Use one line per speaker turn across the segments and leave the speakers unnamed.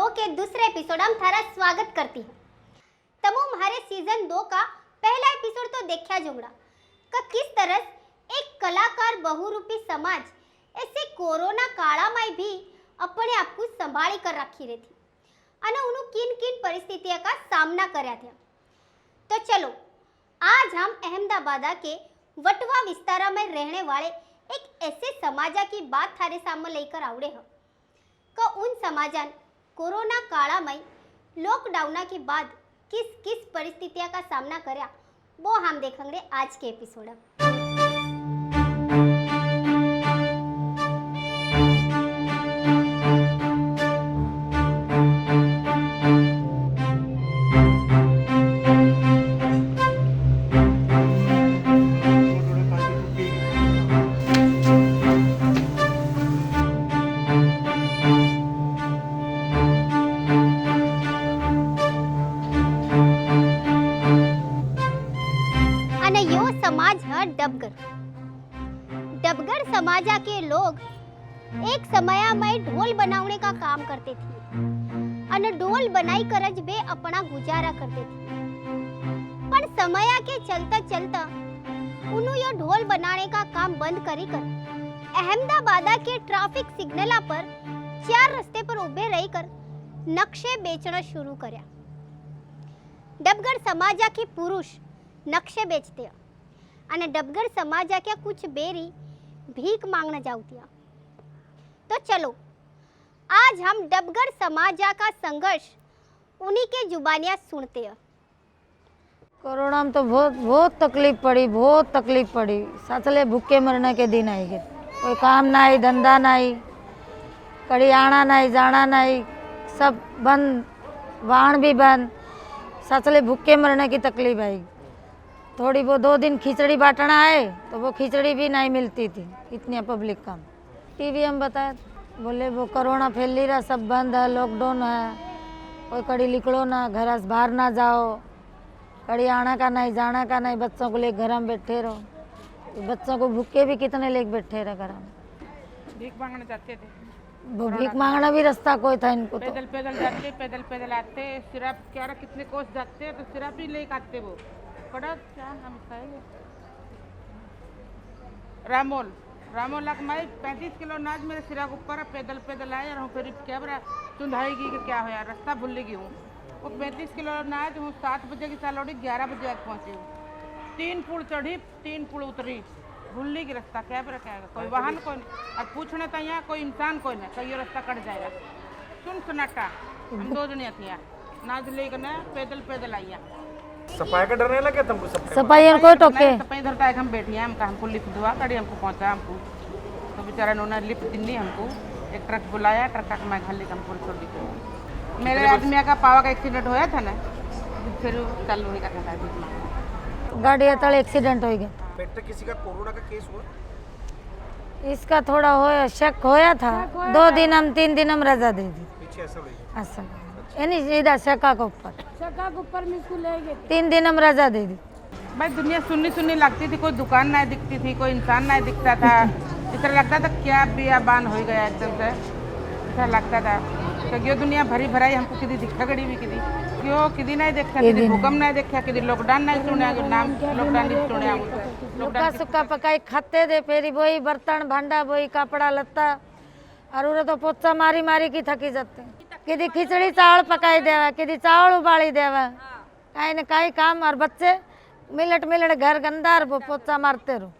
2 के दूसरे एपिसोड हम थारा स्वागत करती है। तमो हमारे सीजन 2 का पहला एपिसोड तो देखा जोगड़ा का किस तरह एक कलाकार बहुरूपी समाज ऐसे कोरोना काला में भी अपने आप को संभाली कर रखी रही थी અને उन्होंने किन किन परिस्थितियों का सामना કર્યા था। तो चलो आज हम अहमदाबाद के वटवा विस्तार में रहने वाले एक ऐसे समाजा की बात थारे सामने लेकर आवड़े हैं का उन समाजन कोरोना काला में लॉकडाउन के बाद किस किस परिस्थितियों का सामना कर्या वो हम देखेंगे आज के एपिसोड में। डबगर समाजा के लोग एक समय में ढोल बनाने का काम करते थे और ढोल बनाई कर वे अपना गुजारा करते थे। पर समय के चलता चलता उन्होंने ये ढोल बनाने का काम बंद करी कर अहमदाबाद के ट्रैफिक सिग्नल पर 4 रस्ते पर उभे रहकर नक्शे बेचना शुरू कर्या। डबगर समाजा के पुरुष नक्शे बेचते અને डबगर समाज क्या कुछ बेरी भीख मांगना जाऊतिया। तो चलो आज हम डबगर समाज का संघर्ष उन्हीं के जुबानियां सुनते हैं।
कोरोना में तो बहुत तकलीफ पड़ी। साचले भूखे मरने के दिन आई गए। कोई काम नहीं, धंधा नहीं, कड़ी आना नहीं, जाना नहीं, सब बंद, वाहन भी बंद। साचले भूखे मरने की तकलीफ आई। थोड़ी वो 2 दिन खिचड़ी बांटना है तो वो खिचड़ी भी नहीं मिलती थी, इतनी पब्लिक कम। टीवी हम बताए बोले वो कोरोना फैल रहा, सब बंद है, लॉकडाउन है, कोई कड़ी निकलो ना, घर से बाहर ना जाओ, कड़ी आना का नहीं, जाना का नहीं, बच्चों को लेकर घर में बैठे रहो। तो बच्चों को भूखे भी कितने लेकर बैठे रहे घर में।
भीख मांगने जाते थे,
वो भीख मांगना भी रास्ता कोई था इनको। तो
पैदल जाते, पैदल आते, सिर्फ क्या कितने कोस जाते तो सिर्फ ही लेकर आते। वो कड़ा क्या नाम इसका है, रामोल लाख माई 35 किलो नाज मेरे सिरा के ऊपर पैदल आए और फिर क्या बरा चुंधाएगी कि क्या हो यार, रास्ता भूल गई हूँ। वो 35 किलो नाज हूँ 7 बजे की चालौड़ी 11 बजे तक पहुँची हूँ। 3 पुल चढ़ी 3 पुल उतरी, भूलने की रास्ता क्या बरा क्या, कोई वाहन कोई नहीं, अब पूछने तो यहाँ कोई इंसान कोई नहीं, कहीं रास्ता कट जाएगा। सुन सन्नाटा, हम 2 जनिया थी नाज लेकर ना पैदल आई।
सफाई का डर नहीं लगे तुमको?
सफाई कोई टोके
सफाई धरता है, हम बैठे हैं, हमको लिफ्ट दुआ कड़ी, हमको पहुंचा, हमको तो बेचारा उन्होंने लिफ्ट दी हमको। एक ट्रक बुलाया, ट्रक का मैं घर लेकर हमको छोड़ दी। मेरे आदमी का पावा का एक्सीडेंट होया था ना, फिर चालू होने का था,
गाड़ी तले एक्सीडेंट हो गया।
पेट पे किसी का कोरोना का केस हुआ?
इसका थोड़ा होया, शक होया था। 2 दिन हम 3 दिन हम रजा दे दी।
पीछे ऐसा हुआ?
ऐसा यानी सीधा शका के ऊपर में इसको ले गए। 3 दिन हम रजा दे दी।
भाई दुनिया सुननी लगती थी, कोई दुकान नहीं दिखती थी, कोई इंसान नहीं दिखता था। इस तरह लगता था क्या बियाबान हो गया एकदम से, ऐसा लगता था। क्योंकि ये दुनिया भरी भराई हमको किसी दिखा गड़ी भी किसी नहीं देखा, किसी भूकंप नहीं देखा, किसी लॉकडाउन नहीं सुना, नाम लॉकडाउन नहीं सुना।
सुखा पकाई खाते थे, फिर वही बर्तन भांडा, वही कपड़ा लत्ता, और उन्हें तो पोचा मारी की थकी जाते। किदी खिचड़ी चावल पकाई देवा, किदी चावल उबाली देवा, कहीं न कहीं काम। और बच्चे मिलट घर गंदा और पोचा मारते रहो।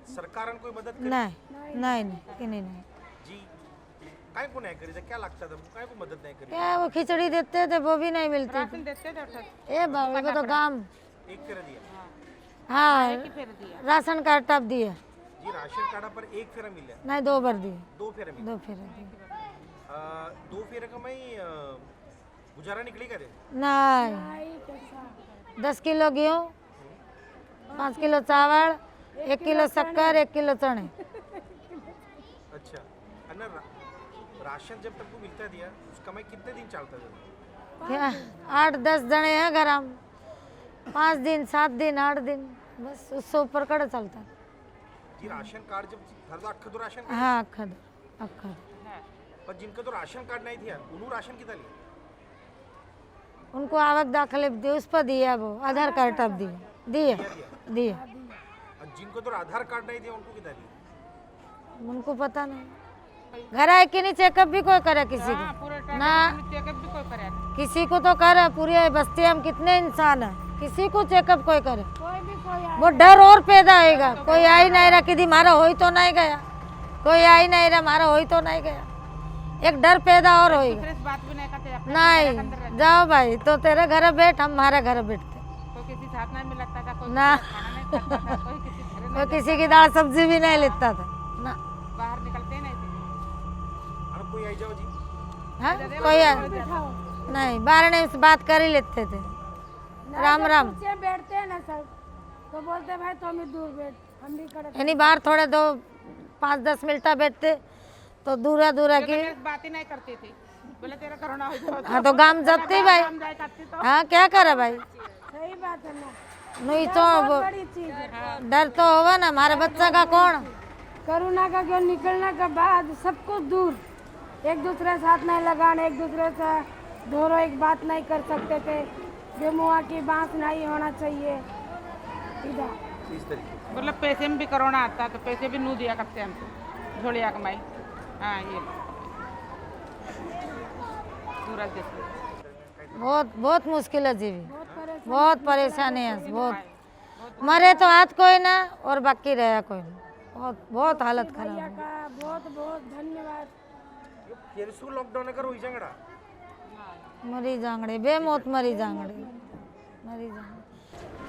सरकार कोई मदद
नहीं नहीं
जी काहे को नहीं करी? क्या लगता था काहे को मदद नहीं करी?
क्या वो खिचड़ी देते थे वो भी नहीं मिलती
राशन देते थे।
ए बाबू को तो काम
एक फेरा दिया।
हाँ राशन कार्ड टप दिए
जी, राशन कार्ड पर 1 फेरा मिला
नहीं, 2 बार दिए।
2 फेरा मिला।
2 फेरा
2 फेरा का मैं गुजारा निकलेगा रे?
नहीं, 10 किलो गेहूँ, 5 किलो चावल, 1 किलो शक्कर, 1 किलो चने।
अच्छा, राशन जब तक मिलता दिया उसका मैं कितने दिन चलता था?
क्या 8-10 जने हैं घर हम, 5 दिन 7 दिन 8 दिन बस, उससे ऊपर कड़ा चलता।
जी राशन कार्ड जब अक्खा तो राशन?
हाँ अक्खा।
पर जिनका तो राशन कार्ड नहीं था उन्होंने राशन कितना लिया?
उनको आवक दाखिले दी, उस पर दिया, वो आधार कार्ड अब दिए दिए।
और जिनको तो आधार कार्ड नहीं दिया उनको कितना दिया?
उनको पता नहीं, घर आए कि नहीं चेकअप भी कोई करे किसी
हाँ,
को
पूरे
ना,
चेकअप भी कोई करे नहीं।
किसी को तो करे, पूरे बस्ती हम कितने इंसान है, किसी को चेकअप कोई करे, वो डर और पैदा होएगा। कोई आ ही नहीं रहा कि मारा हो ही तो नहीं गया, कोई आ ही नहीं रहा मारा हो ही तो नहीं गया, एक डर पैदा और होएगा।
दूसरे से बात भी नहीं करते, अपने घर के अंदर
नहीं
रहते।
जाओ भाई, तो तेरे घर बैठ, हम हमारे घर बैठते,
कोई किसी साथ नहीं मिलता था, कोई
ना।
किसी का खाना नहीं खाता था, कोई किसी घर
कोई
नहीं
किसी की दाल सब्जी भी नहीं लेता था ना।
बाहर निकलते ही नहीं थे।
और कोई आई जाओ जी,
हाँ कोई नहीं, बारह से बात कर ही लेते थे, राम राम।
से बैठते हैं ना सर, तो बोलते भाई तुम ही दूर बैठ, हम भी खड़े।
यानी बाहर थोड़े 5-10 मिनट बैठते तो दूरा दूरा की,
मेरे से बात ही नहीं करती थी, बोले तेरा कोरोना हो जाओ।
हाँ तो गांव जाते भाई,
हम जाए करती तो
हाँ क्या करे भाई,
सही बात है ना,
नहीं तो
बड़ी चीज है।
डर तो होगा ना, हमारे बच्चा का कौन।
कोरोना का जो निकलने के बाद सबको दूर, एक दूसरे साथ नहीं लगाने, एक दूसरे से दोनों एक बात नहीं कर सकते थे, बेमुआ की बात नहीं होना चाहिए इधर।
इस तरीके
मतलब पैसे में भी कोरोना आता तो पैसे भी नू दिया करते हमको, झोलिया कमाई। हाँ ये पूरा देश
बहुत बहुत मुश्किल है जीवी, बहुत परेशानी है, बहुत मरे तो हाथ कोई ना और बाकी रहा कोई ना, बहुत बहुत हालत खराब
भैया
है।
का बहुत बहुत धन्यवाद।
केरसू लॉकडाउन कर होई जांगड़ा
मरी जांगड़े बेमौत, मरी जांगड़े, मरी जांगड़े।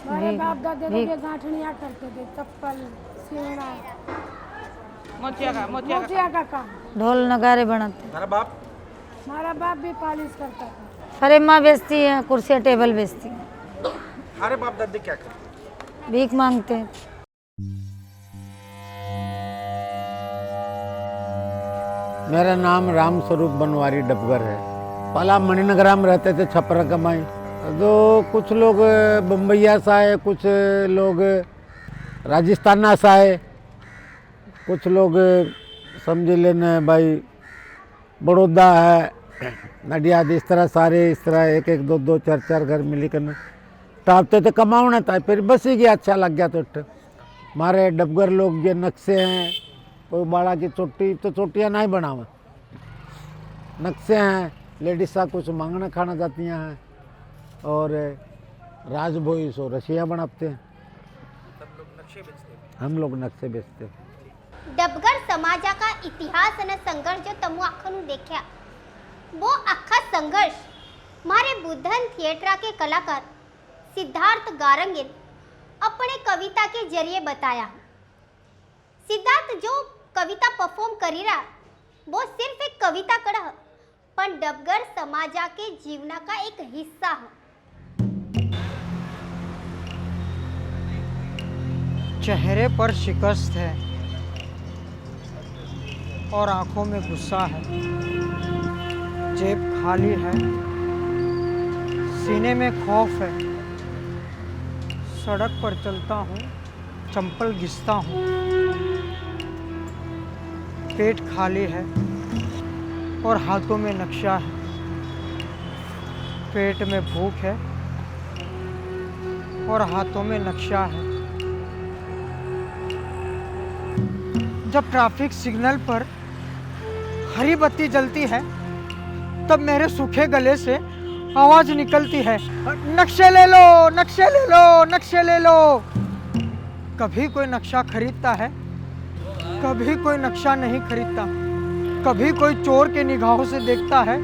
हमारे बाप दादे लोग ये गांठनिया करते थे, चप्पल सीना, मोचिया का काम।
ढोल नगारे बनाते,
हमारा बाप
हमारा बाप भी पालिश करता था।
फरेमा बेचती है, कुर्सियाँ टेबल बेचती है,
अरे बाप दादी क्या करते?
भीख मांगते हैं।
मेरा नाम राम स्वरूप बनवारी डबगर है। पहला मणिनगरा में रहते थे, छपरा कमाई। तो कुछ लोग बम्बैया से आए, कुछ लोग राजस्थान से आए, कुछ लोग समझ लेना भाई बड़ौदा है, नडियाद, इस तरह सारे, इस तरह एक एक दो दो चार चार घर मिली कर टापते थे, कमाना था। फिर बस ही गया, अच्छा लग गया तो हमारे डबगर लोग ये नक्शे हैं, कोई बाड़ा की चोटी तो चोटियाँ नहीं बनावा, नक्शे हैं। लेडीसा कुछ मांगना खाना जाती हैं, और राजभोई सो रसिया बनाते हैं,
सब लोग नक्शे बेचते हैं।
हम लोग नक्शे बेचते हैं।
ડબગર સમાજાકા ઇતિહાસ અને સંઘર્ષ જો તમુ આખાનું દેખ્યા, वो આખા સંઘર્ષ મારે बुधन थिएटर के कलाकार सिद्धार्थ गारंगे अपने कविता के जरिए बताया। सिद्धार्थ जो कविता परफॉर्म करी रहा वो सिर्फ एक कविता कड़ा पण डबगर समाजा के जीवना का एक हिस्सा है।
चेहरे पर शिकस्त है और आंखों में गुस्सा है, जेब खाली है, सीने में खौफ है, सड़क पर चलता हूँ, चंपल घिसता हूँ, पेट खाली है और हाथों में नक्शा है, पेट में भूख है और हाथों में नक्शा है। जब ट्रैफिक सिग्नल पर हरी बत्ती जलती है तब मेरे सूखे गले से आवाज निकलती है, नक्शे ले लो, नक्शे ले लो, नक्शे ले लो। कभी कोई नक्शा खरीदता है, कभी कोई नक्शा नहीं खरीदता, कभी कोई चोर के निगाहों से देखता है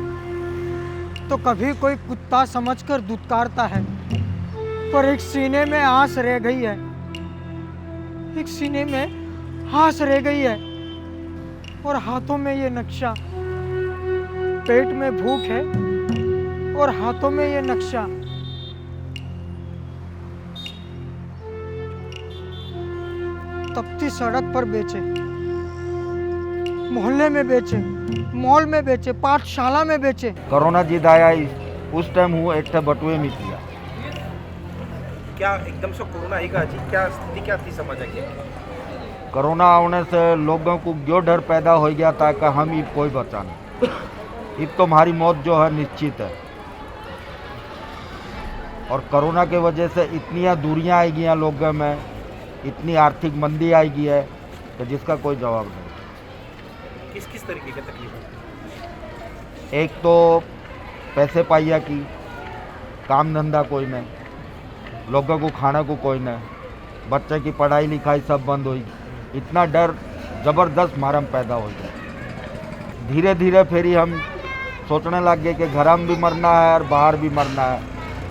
तो कभी कोई कुत्ता समझकर दुत्कारता है। पर एक सीने में आस रह गई है, एक सीने में आस रह गई है और हाथों में ये नक्शा। पेट में भूख है और हाथों में ये नक्शा। तपती सड़क पर बेचे, मोहल्ले में बेचे, मॉल में बेचे, पाठशाला में बेचे।
कोरोना जिद आया उस टाइम हुआ एक बटुए में किया।
क्या एकदम से कोरोना आएगा जी, क्या स्थिति क्या थी समझ आ गया?
कोरोना आने से लोगों को जो डर पैदा हो गया था कि हम ईद कोई बचा नहीं, ईद तो हमारी मौत जो है निश्चित है। और कोरोना के वजह से इतनी दूरियां आई गई हैं लोगों में, इतनी आर्थिक मंदी आई गई है कि जिसका कोई जवाब नहीं।
किस किस तरीके की तकलीफ है?
एक तो पैसे पाइया की, काम धंधा कोई नहीं, लोगों को खाना को कोई नहीं, बच्चे की पढ़ाई लिखाई सब बंद हुई। इतना डर ज़बरदस्त मारा में पैदा हो गया। धीरे धीरे फिर ही हम सोचने लग गए कि घर में भी मरना है और बाहर भी मरना है,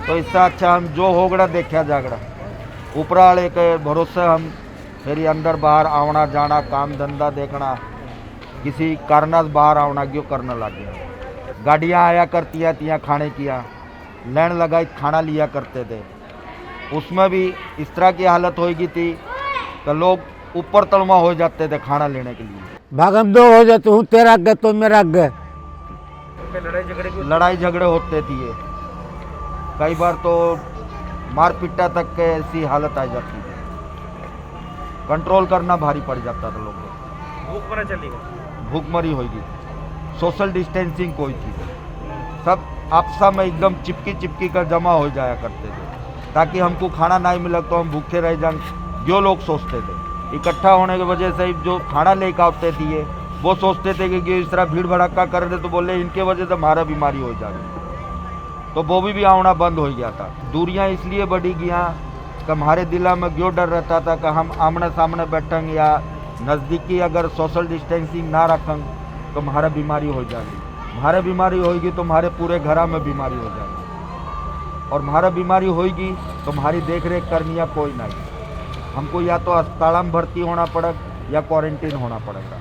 तो इससे अच्छा हम जो होगड़ा देखा जागड़ा, ऊपर वाले के भरोसे हम फिर अंदर बाहर आना जाना, काम धंधा देखना, किसी कारणस बाहर आना क्यों करने लग गया। गाड़ियाँ आया करती तियाँ खाने किया, लाइन लगाई खाना लिया करते थे, उसमें भी इस तरह की हालत हो गई थी कि लोग ऊपर तलवा हो जाते थे खाना लेने के लिए।
भागम दो हो जाते हूँ, तेरा गए तो मेरा गए।
लड़ाई झगड़े होते थे, ये कई बार तो मार पिटा तक के ऐसी हालत आ जाती थी, कंट्रोल करना भारी पड़ जाता था लोगों को।
भूख मरा चली गई,
भूखमरी हो गई, सोशल डिस्टेंसिंग कोई थी, सब आपसा में एकदम चिपकी चिपकी कर जमा हो जाया करते थे ताकि हमको खाना नहीं मिला तो हम भूखे रह जाएं, जो लोग सोचते थे। इकट्ठा होने की वजह से जो खाना लेकर आते थे वो सोचते थे कि इस तरह भीड़ भड़क्का कर रहे तो बोले इनके वजह से हमारा बीमारी हो जाएगी, तो वो भी आना बंद हो गया था। दूरियां इसलिए बढ़ी गया कि हमारे दिला में क्यों डर रहता था कि हम आमने सामने बैठेंगे या नज़दीकी अगर सोशल डिस्टेंसिंग ना रखेंगे तो हमारा बीमारी हो जाएगी, हमारे बीमारी होगी तो हमारे पूरे घर में बीमारी हो जाएगी, और हमारा बीमारी होगी तो हमारी देख रेख करनी या कोई नहीं, हमको या तो अस्पताल में भर्ती होना पड़ेगा या क्वारंटीन होना पड़ेगा।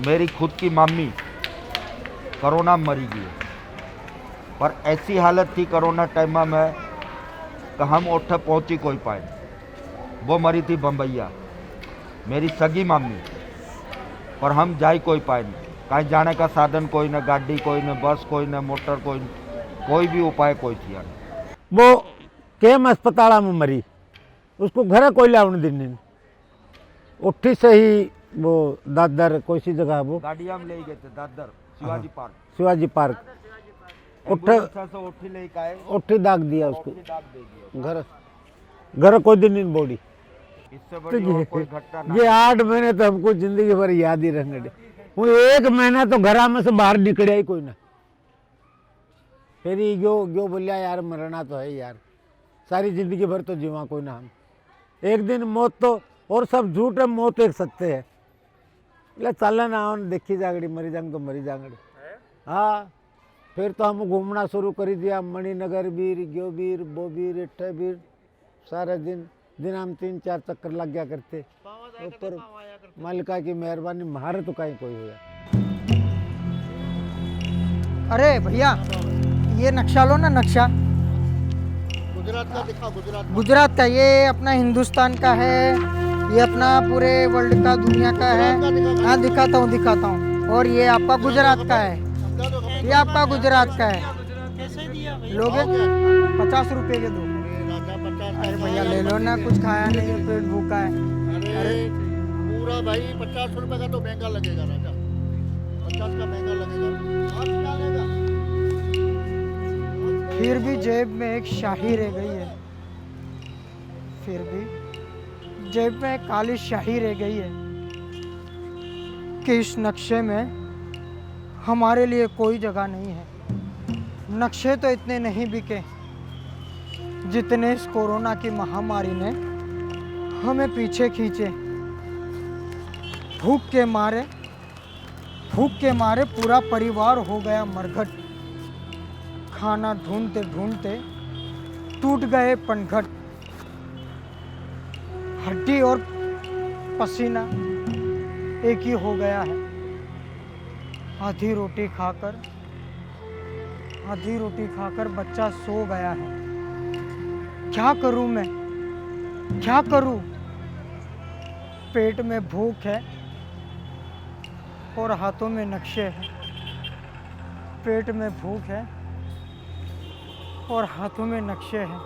मेरी खुद की मम्मी कोरोना में मरी गई, पर ऐसी हालत थी कोरोना टाइम में कि हम उठ पहुँची कोई पाए, वो मरी थी बम्बैया, मेरी सगी मम्मी, पर हम जा कोई पाए नहीं, कहीं जाने का साधन कोई न, गाड़ी कोई न, बस कोई न, मोटर कोई भी उपाय कोई थी नहीं।
वो केम अस्पताल में मरी, उसको घर कोई लाने दिन नहीं, उठी से ही वो दादर कोई सी जगह वो
गाड़िया में ले गए थे, दादर शिवाजी पार्क,
शिवाजी पार्क
उठी ले आए,
उठी दाग दिया उसको,
दाग दे दिया।
घर घर कोई दिन नहीं बॉडी।
इससे बड़ी और कोई घटना
ये 8 महीने तो हमको जिंदगी भर याद ही रहेंगे। वो 1 महीना तो घर में से बाहर निकलिया ही कोई ना, फिर जो बोलिया यार मरना तो है यार, सारी जिंदगी भर तो जीवा कोई ना हम, एक दिन मौत तो, और सब झूठ है, मौत एक सत्य है। चल ना देखी जागड़ी, मरी जाएंगे तो मरी जाएंगे। हाँ, फिर तो हम घूमना शुरू कर दिया, मणिनगर बीर, ग्यो बीर, बो बीर, इट्ठे बीर, सारे दिन हम 3-4 चक्कर लग गया करते। ऊपर मालिका की मेहरबानी, महारे तो कहीं कोई हुआ।
अरे भैया ये नक्शा लो ना, नक्शा
गुजरात का दिखा,
गुजरात का, ये अपना हिंदुस्तान का है, ये अपना पूरे वर्ल्ड का, दुनिया का है। हाँ दिखाता हूँ। और ये आपका गुजरात का है, ये आपका गुजरात का है। लोगे 50 रुपए के दो। अरे भैया ले लो ना, कुछ खाया नहीं है, पेट भूखा है।
अरे पूरा भाई 50 रुपए का तो महंगा लगेगा राजा, 50 का महंगा लगेगा, आप क्या लेगा?
फिर भी जेब में एक शाही रह गई है, फिर भी जेब में एक काली शाही रह गई है कि इस नक्शे में हमारे लिए कोई जगह नहीं है। नक्शे तो इतने नहीं बिके जितने इस कोरोना की महामारी ने हमें पीछे खींचे। भूख के मारे पूरा परिवार हो गया मरघट। खाना ढूंढते ढूंढते टूट गए पनघट। हड्डी और पसीना एक ही हो गया है। आधी रोटी खाकर बच्चा सो गया है। क्या करूं मैं, क्या करूं? पेट में भूख है और हाथों में नक्शे हैं। पेट में भूख है और हाथों में नक्शे हैं।